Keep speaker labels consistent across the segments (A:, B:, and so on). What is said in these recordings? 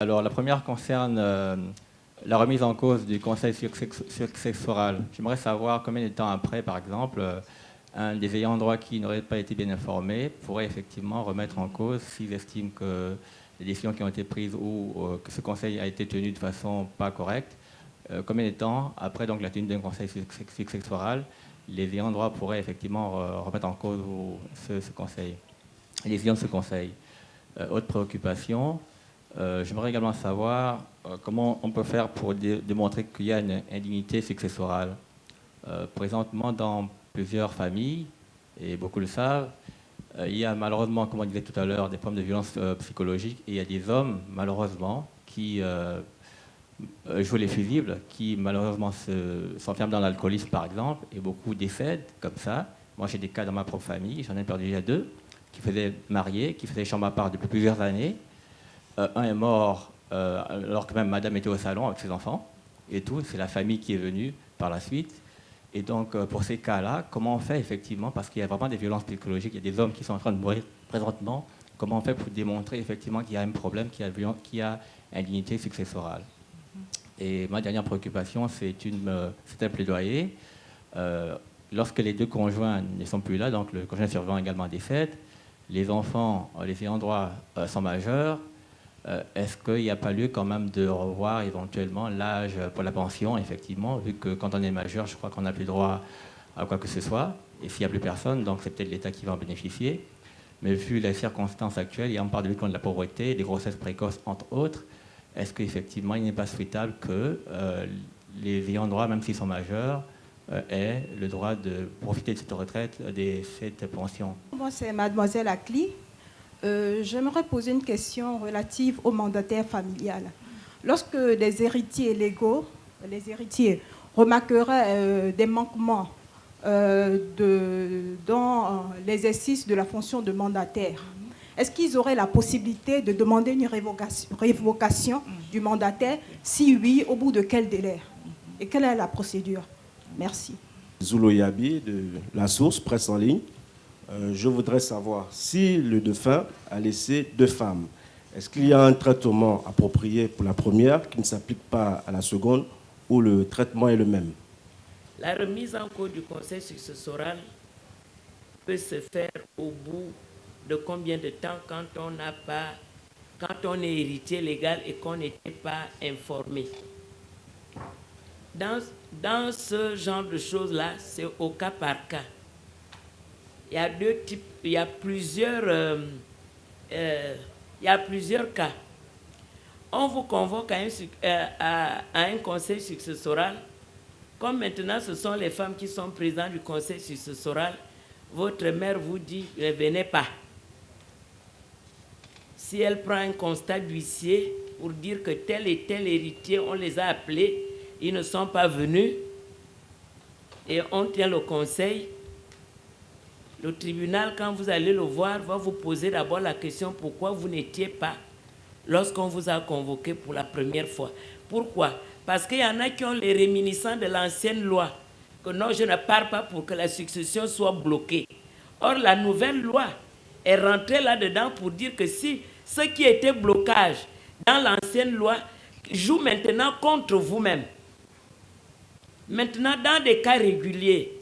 A: Alors, la première concerne la remise en cause du conseil successoral. J'aimerais savoir combien de temps après, par exemple, un des ayants droit qui n'aurait pas été bien informé pourrait effectivement remettre en cause s'ils estiment que les décisions qui ont été prises ou que ce conseil a été tenu de façon pas correcte. Combien de temps après donc, la tenue d'un conseil successoral, les ayants droit pourraient effectivement remettre en cause ce conseil, les décisions de ce conseil. Autre préoccupation, j'aimerais également savoir comment on peut faire pour démontrer qu'il y a une indignité successorale. Présentement, dans plusieurs familles, et beaucoup le savent, il y a malheureusement, comme on disait tout à l'heure, des formes de violence psychologique, et il y a des hommes, malheureusement, qui jouent les fusibles, qui malheureusement s'enferment dans l'alcoolisme, par exemple, et beaucoup décèdent comme ça. Moi, j'ai des cas dans ma propre famille, j'en ai perdu déjà 2, qui faisaient marier, qui faisaient chambre à part depuis plusieurs années. Un est mort alors que même madame était au salon avec ses enfants, et tout, c'est la famille qui est venue par la suite. Et donc, pour ces cas-là, comment on fait effectivement, parce qu'il y a vraiment des violences psychologiques, il y a des hommes qui sont en train de mourir présentement, comment on fait pour démontrer effectivement qu'il y a un problème, qu'il y a indignité successorale. Et ma dernière préoccupation, c'est un plaidoyer. Lorsque les deux conjoints ne sont plus là, donc le conjoint survivant également décède, les enfants, les ayants droit sont majeurs, est-ce qu'il n'y a pas lieu quand même de revoir éventuellement l'âge pour la pension, effectivement, vu que quand on est majeur, je crois qu'on n'a plus droit à quoi que ce soit, et s'il n'y a plus personne, donc c'est peut-être l'État qui va en bénéficier. Mais vu les circonstances actuelles, et on parle de lutte contre la pauvreté, des grossesses précoces, entre autres, est-ce qu'effectivement, il n'est pas souhaitable que les ayants droit, même s'ils sont majeurs, aient le droit de profiter de cette retraite, de cette pension?
B: Moi, c'est mademoiselle Akli. J'aimerais poser une question relative au mandataire familial. Lorsque les héritiers légaux, les héritiers remarqueraient des manquements dans l'exercice de la fonction de mandataire, est-ce qu'ils auraient la possibilité de demander une révocation du mandataire? Si oui, au bout de quel délai? Et quelle est la procédure? Merci.
C: Zoulo Yabi de La Source, presse en ligne. Je voudrais savoir si le défunt a laissé 2 femmes. Est-ce qu'il y a un traitement approprié pour la première qui ne s'applique pas à la seconde ou le traitement est le même?
D: La remise en cause du conseil successoral peut se faire au bout de combien de temps quand on est héritier légal et qu'on n'était pas informé. Dans ce genre de choses-là, c'est au cas par cas. Il y a 2 types, il y a plusieurs cas. On vous convoque à un conseil successoral. Comme maintenant, ce sont les femmes qui sont présidentes du conseil successoral, votre mère vous dit « ne venez pas ». Si elle prend un constat d'huissier pour dire que tel et tel héritier, on les a appelés, ils ne sont pas venus, et on tient le conseil, le tribunal, quand vous allez le voir, va vous poser d'abord la question pourquoi vous n'étiez pas lorsqu'on vous a convoqué pour la première fois. Pourquoi? Parce qu'il y en a qui ont les réminiscences de l'ancienne loi, que non, je ne pars pas pour que la succession soit bloquée. Or, la nouvelle loi est rentrée là-dedans pour dire que si ce qui était blocage dans l'ancienne loi joue maintenant contre vous-même. Maintenant, dans des cas réguliers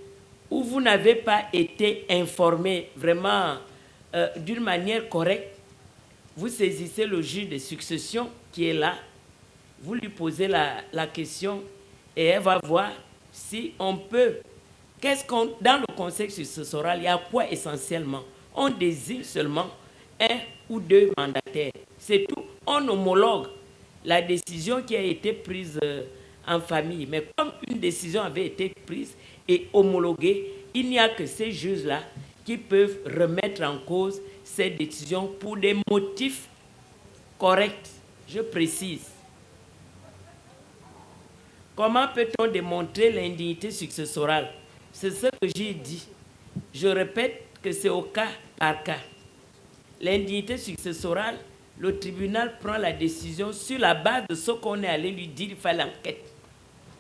D: où vous n'avez pas été informé vraiment d'une manière correcte, vous saisissez le juge de succession qui est là, vous lui posez la question et elle va voir si on peut. Dans le conseil successoral, il y a quoi essentiellement? On désigne seulement 1 ou 2 mandataires. C'est tout. On homologue la décision qui a été prise en famille. Mais comme une décision avait été prise et homologuée, il n'y a que ces juges-là qui peuvent remettre en cause ces décisions pour des motifs corrects. Je précise. Comment peut-on démontrer l'indignité successorale? C'est ce que j'ai dit. Je répète que c'est au cas par cas. L'indignité successorale, le tribunal prend la décision sur la base de ce qu'on est allé lui dire, il fait l'enquête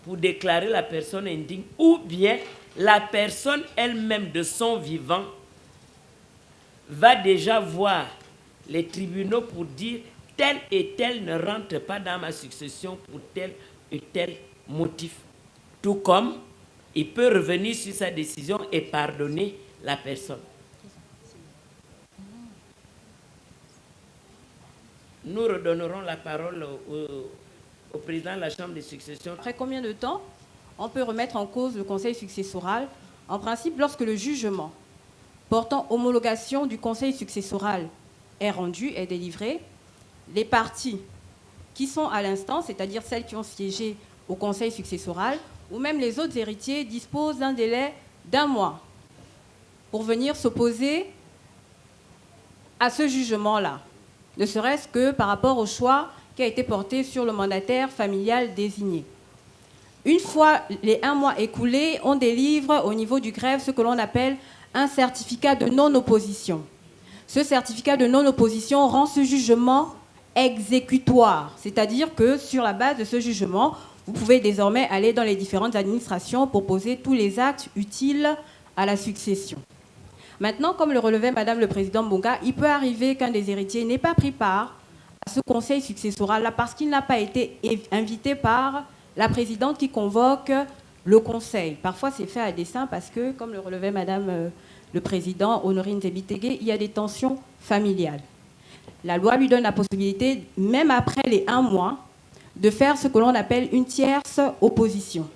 D: pour déclarer la personne indigne, ou bien la personne elle-même de son vivant va déjà voir les tribunaux pour dire tel et tel ne rentre pas dans ma succession pour tel et tel motif. Tout comme il peut revenir sur sa décision et pardonner la personne. Nous redonnerons la parole au président de la Chambre des successions.
E: Après combien de temps on peut remettre en cause le conseil successoral? En principe, lorsque le jugement portant homologation du conseil successoral est rendu, est délivré, les parties qui sont à l'instance, c'est-à-dire celles qui ont siégé au conseil successoral, ou même les autres héritiers, disposent d'un délai d'1 mois pour venir s'opposer à ce jugement-là, ne serait-ce que par rapport au choix qui a été porté sur le mandataire familial désigné. Une fois les 1 mois écoulés, on délivre au niveau du greffe ce que l'on appelle un certificat de non-opposition. Ce certificat de non-opposition rend ce jugement exécutoire, c'est-à-dire que sur la base de ce jugement, vous pouvez désormais aller dans les différentes administrations pour poser tous les actes utiles à la succession. Maintenant, comme le relevait Madame le Président Mbonga, il peut arriver qu'un des héritiers n'ait pas pris part à ce conseil successoral-là parce qu'il n'a pas été invité par la présidente qui convoque le conseil. Parfois, c'est fait à dessein parce que, comme le relevait Madame le Président Honorine Zebitege, il y a des tensions familiales. La loi lui donne la possibilité, même après les 1 mois, de faire ce que l'on appelle une tierce opposition.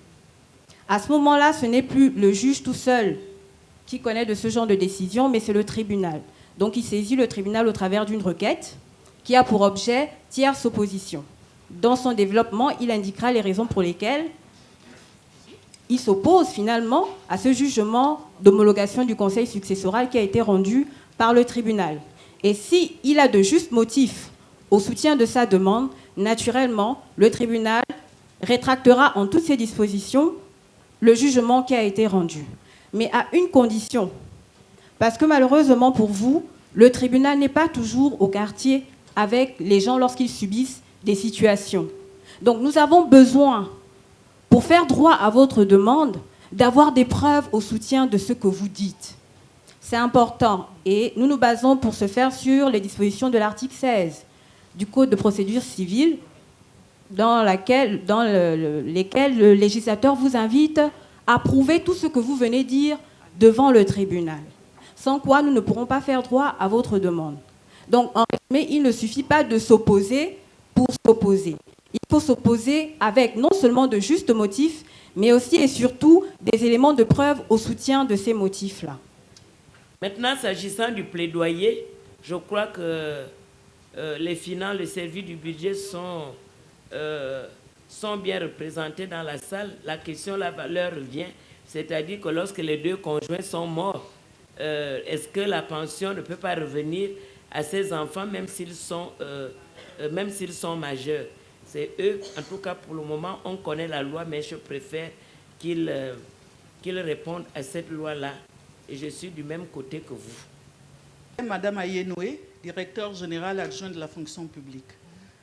E: À ce moment-là, ce n'est plus le juge tout seul qui connaît de ce genre de décision, mais c'est le tribunal. Donc il saisit le tribunal au travers d'une requête qui a pour objet tierce opposition. Dans son développement, il indiquera les raisons pour lesquelles il s'oppose finalement à ce jugement d'homologation du conseil successoral qui a été rendu par le tribunal. Et s'il a de justes motifs au soutien de sa demande, naturellement, le tribunal rétractera en toutes ses dispositions le jugement qui a été rendu. Mais à une condition, parce que malheureusement pour vous, le tribunal n'est pas toujours au quartier avec les gens lorsqu'ils subissent des situations. Donc nous avons besoin, pour faire droit à votre demande, d'avoir des preuves au soutien de ce que vous dites. C'est important et nous nous basons pour ce faire sur les dispositions de l'article 16 du Code de procédure civile dans lesquelles le législateur vous invite à prouver tout ce que vous venez dire devant le tribunal. Sans quoi, nous ne pourrons pas faire droit à votre demande. Donc, en résumé, il ne suffit pas de s'opposer pour s'opposer. Il faut s'opposer avec non seulement de justes motifs, mais aussi et surtout des éléments de preuve au soutien de ces motifs-là.
D: Maintenant, s'agissant du plaidoyer, je crois que les finances, les services du budget sont bien représentés dans la salle. La question, la valeur revient, c'est-à-dire que lorsque les 2 conjoints sont morts, est-ce que la pension ne peut pas revenir à ces enfants, même s'ils sont majeurs? C'est eux, en tout cas pour le moment, on connaît la loi, mais je préfère qu'ils répondent à cette loi-là. Et je suis du même côté que vous.
F: Madame Ayenoué, directeur général adjoint de la fonction publique.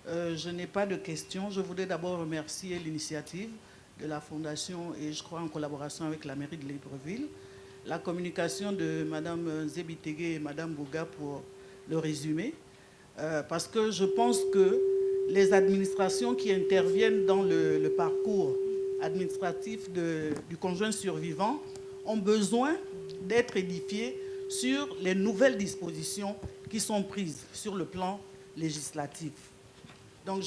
F: Je n'ai pas de questions. Je voudrais d'abord remercier l'initiative de la Fondation et je crois en collaboration avec la mairie de Libreville, la communication de Madame Zebitege et Madame Bouga pour le résumé, parce que je pense que les administrations qui interviennent dans le parcours administratif du conjoint survivant ont besoin d'être édifiées sur les nouvelles dispositions qui sont prises sur le plan législatif. Donc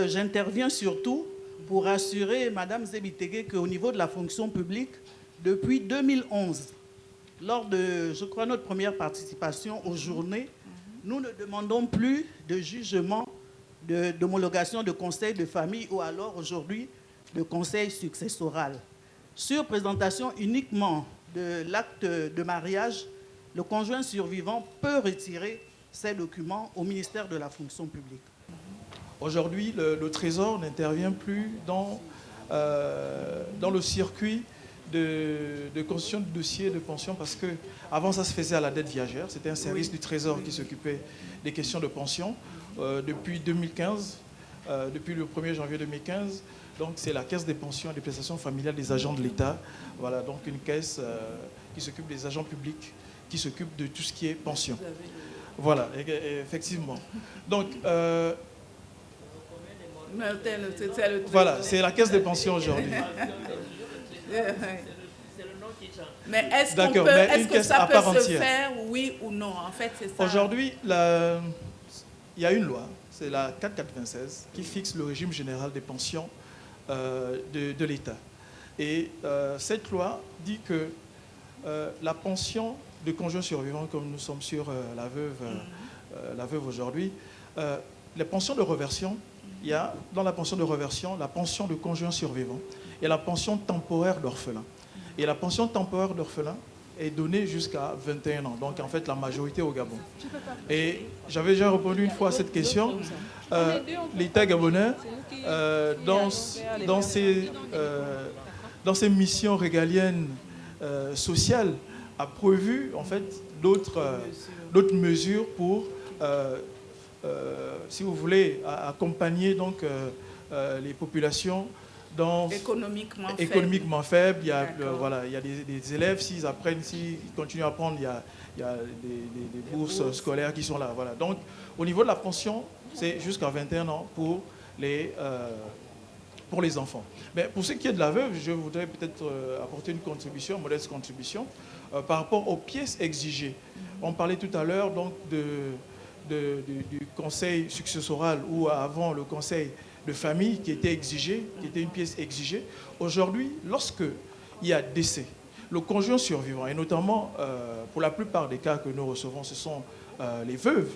F: j'interviens surtout pour assurer Madame Zebitege qu'au niveau de la fonction publique, depuis 2011, lors de, je crois, notre première participation aux journées, nous ne demandons plus de jugement d'homologation de conseil de famille ou alors aujourd'hui de conseil successoral. Sur présentation uniquement de l'acte de mariage, le conjoint survivant peut retirer ces documents au ministère de la fonction publique.
G: Aujourd'hui, le Trésor n'intervient plus dans le circuit de constitution de dossiers de pension parce qu'avant ça se faisait à la dette viagère. C'était un service du Trésor qui s'occupait des questions de pension depuis 2015, depuis le 1er janvier 2015. Donc c'est la caisse des pensions et des prestations familiales des agents de l'État. Voilà, donc une caisse qui s'occupe des agents publics, qui s'occupe de tout ce qui est pension. Voilà, effectivement. Donc, voilà, c'est la caisse des pensions aujourd'hui.
F: Mais est-ce que ça peut se faire, oui ou non? En fait, c'est ça.
G: Aujourd'hui, il y a une loi, c'est la 4426, qui fixe le régime général des pensions de l'État. Et cette loi dit que la pension de conjoint survivant, comme nous sommes sur la veuve aujourd'hui, les pensions de reversion, il y a dans la pension de reversion la pension de conjoint survivant et la pension temporaire d'orphelin. Et la pension temporaire d'orphelin est donnée jusqu'à 21 ans, donc en fait la majorité au Gabon. Et j'avais déjà répondu une fois à cette question. L'État gabonais, dans ses missions régaliennes sociales, a prévu en fait d'autres mesures pour, si vous voulez, accompagner donc les populations économiquement faibles. Il y a, il y a des élèves, s'ils continuent à apprendre, il y a des bourses scolaires qui sont là. Voilà. Donc, au niveau de la pension, c'est jusqu'à 21 ans pour les enfants. Mais pour ce qui est de la veuve, je voudrais peut-être apporter une contribution, une modeste contribution, par rapport aux pièces exigées. On parlait tout à l'heure donc du conseil successoral ou avant le conseil de famille qui était exigé, qui était une pièce exigée. Aujourd'hui, lorsque il y a décès, le conjoint survivant, et notamment pour la plupart des cas que nous recevons, ce sont les veuves.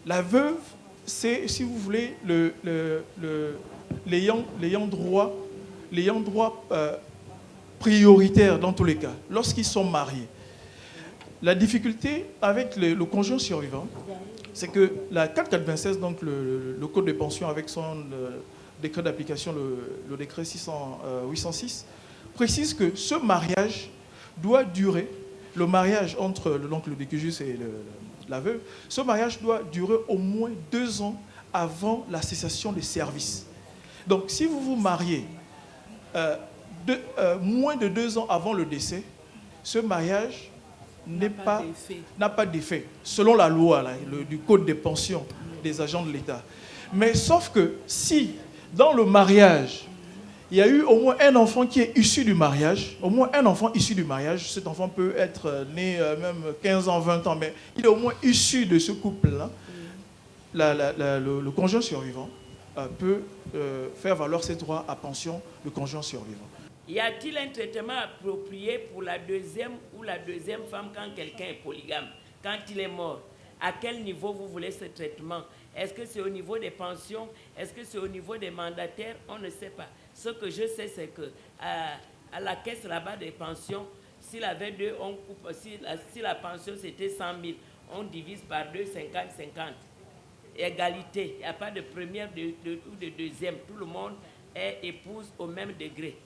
G: La veuve, c'est, si vous voulez, l'ayant droit prioritaire dans tous les cas, lorsqu'ils sont mariés. La difficulté avec le conjoint survivant, c'est que la 4426, donc le code de pension avec son décret d'application, le décret 806, précise que ce mariage doit durer, le mariage entre l'oncle de Kujus et la veuve, ce mariage doit durer au moins 2 ans avant la cessation des services. Donc si vous vous mariez moins de 2 ans avant le décès, ce mariage n'a pas d'effet, selon la loi du code des pensions des agents de l'État. Mais sauf que si, dans le mariage, il y a eu au moins un enfant qui est issu du mariage, cet enfant peut être né même 15 ans, 20 ans, mais il est au moins issu de ce couple-là, le conjoint survivant peut faire valoir ses droits à pension de conjoint survivant.
D: Y a-t-il un traitement approprié pour la deuxième femme quand quelqu'un est polygame, quand il est mort? À quel niveau vous voulez ce traitement? Est-ce que c'est au niveau des pensions? Est-ce que c'est au niveau des mandataires? On ne sait pas. Ce que je sais, c'est que à la caisse là-bas des pensions, s'il avait deux, on coupe. Si la pension c'était 100 000, on divise par 2, 50-50. Égalité. Il n'y a pas de première ou de deuxième. Tout le monde est épouse au même degré.